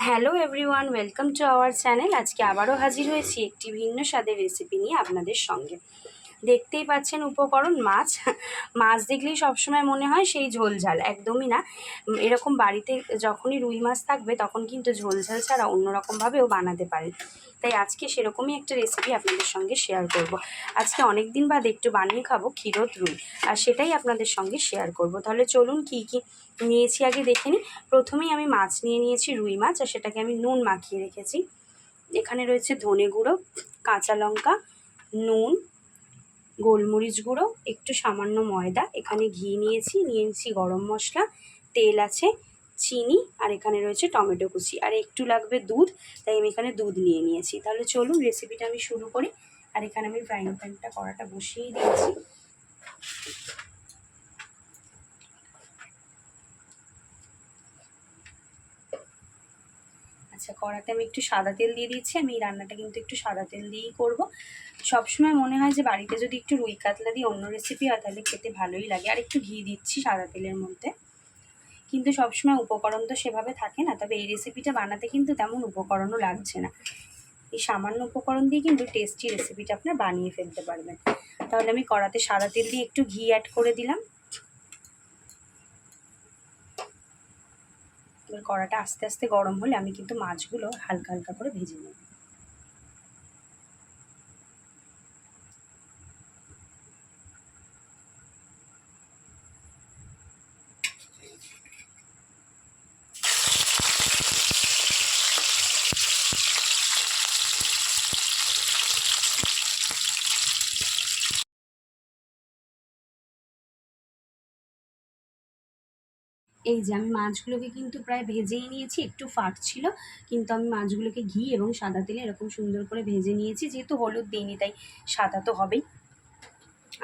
Hello everyone, welcome to our channel. আজকে আবারও হাজির হয়েছি একটি ভিন্ন স্বাদের রেসিপি নিয়ে আপনাদের সঙ্গে। দেখতেই পাচ্ছেন উপকরণ মাছ। মাছ দেখলেই সবসময় মনে হয় সেই ঝোল ঝাল, একদমই না। এরকম বাড়িতে যখনই রুই মাছ থাকবে তখন কিন্তু ঝোল ঝাল ছাড়া অন্যরকমভাবেও বানাতে পারেন। তাই আজকে সেরকমই একটা রেসিপি আপনাদের সঙ্গে শেয়ার করব। আজকে অনেক দিন বাদে একটু বানিয়ে খাবো ক্ষীরোদ রুই, আর সেটাই আপনাদের সঙ্গে শেয়ার করব। তাহলে চলুন কী কী নিয়েছি আগে দেখে নিই। প্রথমেই আমি মাছ নিয়ে নিয়েছি, রুই মাছ, আর সেটাকে আমি নুন মাখিয়ে রেখেছি। এখানে রয়েছে ধনে গুঁড়ো, কাঁচা লঙ্কা, নুন, গোলমরিচ গুঁড়ো, একটু সামান্য ময়দা, এখানে ঘি নিয়েছি গরম মশলা, তেল আছে, চিনি, আর এখানে রয়েছে টমেটো কুচি, আর একটু লাগবে দুধ, তাই আমি এখানে দুধ নিয়ে নিয়েছি। তাহলে চলুন রেসিপিটা আমি শুরু করি। আর এখানে আমি ফ্রাইং প্যানটা কড়াটা বসিয়ে দিয়েছি। আচ্ছা, কড়াতে আমি একটু সাদা তেল দিয়ে দিচ্ছি। আমি এই রান্নাটা কিন্তু একটু সাদা তেল দিয়েই করব। সবসময় মনে হয় যে বাড়িতে যদি একটু রুই কাতলা দিয়ে অন্য রেসিপি হয় তাহলে খেতে ভালোই লাগে। আর একটু ঘি দিচ্ছি সাদা তেলের মধ্যে, কিন্তু সবসময় উপকরণ তো সেভাবে থাকে না। তবে এই রেসিপিটা বানাতে কিন্তু তেমন উপকরণও লাগছে না। এই সামান্য উপকরণ দিয়ে কিন্তু টেস্টি রেসিপিটা আপনার বানিয়ে ফেলতে পারবেন। তাহলে আমি কড়াতে সাদা তেল দিয়ে একটু ঘি অ্যাড করে দিলাম। এবার কড়াটা আস্তে আস্তে গরম হলে আমি কিন্তু মাছগুলো হালকা হালকা করে ভেজে নেব। এই যে আমি মাছগুলোকে কিন্তু প্রায় ভেজেই নিয়েছি, একটু ফাট ছিল, কিন্তু আমি মাছগুলোকে ঘি এবং সাদা তেলে এরকম সুন্দর করে ভেজে নিয়েছি। যেহেতু হলুদ দিইনি তাই সাদা তো হবেই।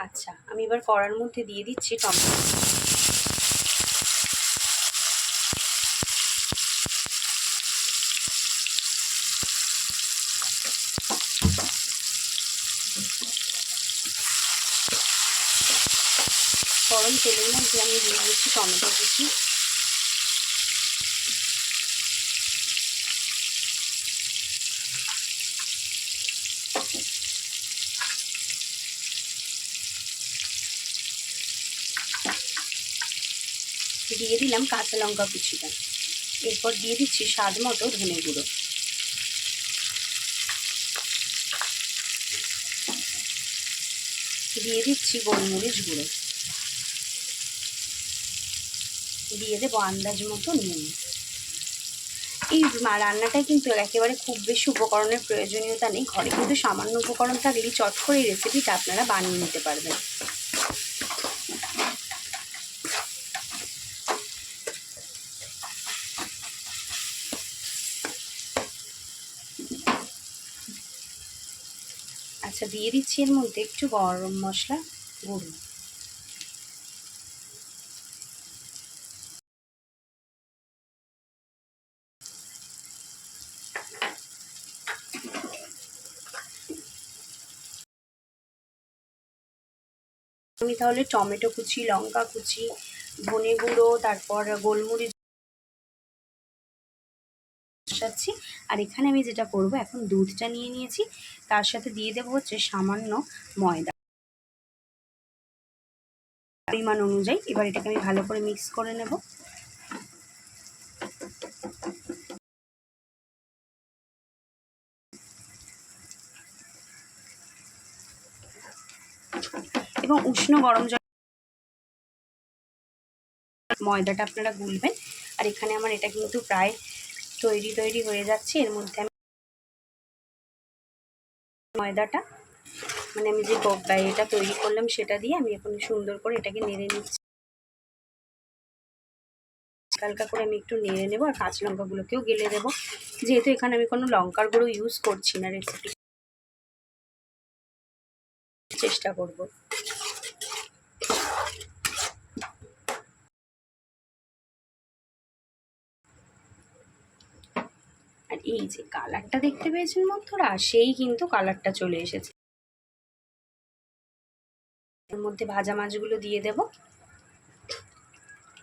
আচ্ছা, আমি এবার কড়ার মধ্যে দিয়ে দিচ্ছি টমেটো। গরম তেলের মধ্যে আমি দিয়ে দিচ্ছি টমেটো কুচি, দিয়ে দিলাম কাঁচা লঙ্কা কুচিটা, এরপর দিয়ে দিচ্ছি স্বাদ মতো ধনে গুঁড়ো, দিয়ে দিচ্ছি গোলমরিচ গুঁড়ো, দিয়ে দেবো আন্দাজ মতো নুন। এই রান্নাটায় কিন্তু একেবারে খুব বেশি উপকরণের প্রয়োজনীয়তা নেই। ঘরে কিন্তু সামান্য উপকরণ থাকলেই চট করে এই রেসিপিটা আপনারা বানিয়ে নিতে পারবেন। আচ্ছা, দিয়ে দিচ্ছি এর মধ্যে একটু গরম মশলা গুঁড়ো। আমি তাহলে টমেটো কুচি, লঙ্কা কুচি, ধনে গুঁড়ো, তারপর গোলমরিচ মিশাচ্ছি। আর এখানে আমি যেটা করব, এখন দুধটা নিয়ে নিয়েছি, তার সাথে দিয়ে দেবো হচ্ছে সামান্য ময়দা পরিমাণ অনুযায়ী। এবার এটাকে আমি ভালো করে মিক্স করে নেব। এবং উষ্ণ গরম জল ময়দাটা আপনারা গুলবেন। আর এখানে আমার এটা কিন্তু প্রায় তৈরি হয়ে যাচ্ছে। এর মধ্যে আমি ময়দাটা, মানে আমি যে এটা তৈরি করলাম সেটা দিয়ে আমি এখন সুন্দর করে এটাকে নেড়ে নিচ্ছি। হালকা করে আমি একটু নেড়ে নেবো, আর কাঁচা লঙ্কাগুলোকেও গেলে দেবো। যেহেতু এখানে আমি কোনো লঙ্কার গুঁড়ো ইউজ করছি না, রেসিপি চেষ্টা করব। আর এই যে কালারটা দেখতে পেয়েছেন বন্ধুরা, সেই কিন্তু কালারটা চলে এসেছে। এর মধ্যে ভাজা মাছগুলো দিয়ে দেব,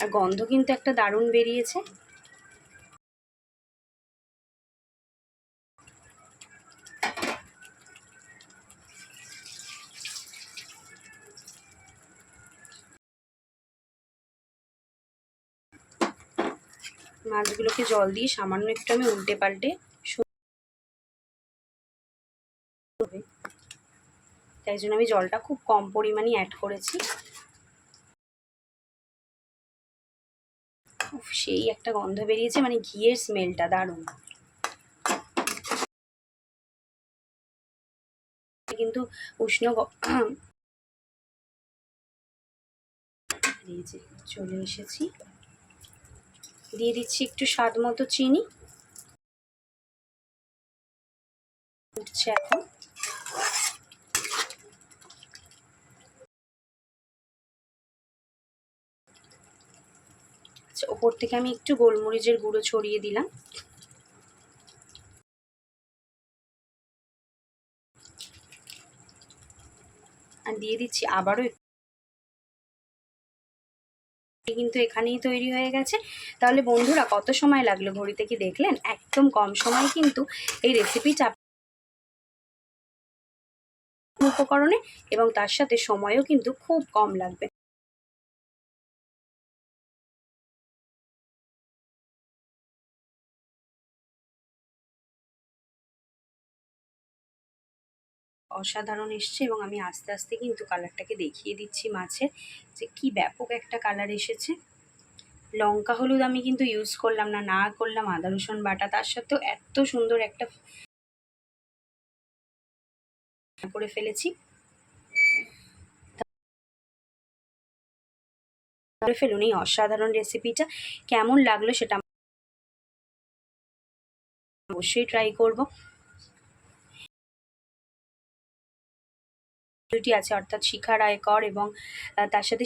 আর গন্ধ কিন্তু একটা দারুণ বেরিয়েছে। মাছগুলোকে জল দিয়ে সামান্য একটু আমি উল্টে পাল্টে, তাই জন্য আমি জলটা খুব কম পরিমাণে অ্যাড করেছি। সেই একটা গন্ধ বেরিয়েছে, মানে ঘিয়ের স্মেলটা দারুণ। কিন্তু উষ্ণ চলে এসেছি। দিয়ে দিচ্ছি একটু স্বাদ মতো চিনি। উঠছে এখন। আচ্ছা, ওপর থেকে আমি একটু গোলমরিচের গুঁড়ো ছড়িয়ে দিলাম। আর দিয়ে দিচ্ছি আবারও, কিন্তু এখানেই তৈরি হয়ে গেছে। তাহলে বন্ধুরা, কত সময় লাগলো ঘড়িতে কি দেখলেন? একদম কম সময় কিন্তু এই রেসিপিটা উপকরণে, এবং তার সাথে সময়ও কিন্তু খুব কম লাগবে। অসাধারণ এসছে, এবং আমি আস্তে আস্তে কিন্তু কালারটাকে দেখিয়ে দিচ্ছি মাছের, যে কি ব্যাপক একটা কালার এসেছে। লঙ্কা হলুদ আমি কিন্তু ইউজ করলাম না, না করলাম আদা রসুন বাটা, তার সত্ত্বেও এত সুন্দর একটা করে ফেলেছি। করে ফেলুন এই অসাধারণ রেসিপিটা। কেমন লাগলো সেটা অবশ্যই ট্রাই করব। দুটি আছে, অর্থাৎ শিখা রায়কর এবং তার সাথে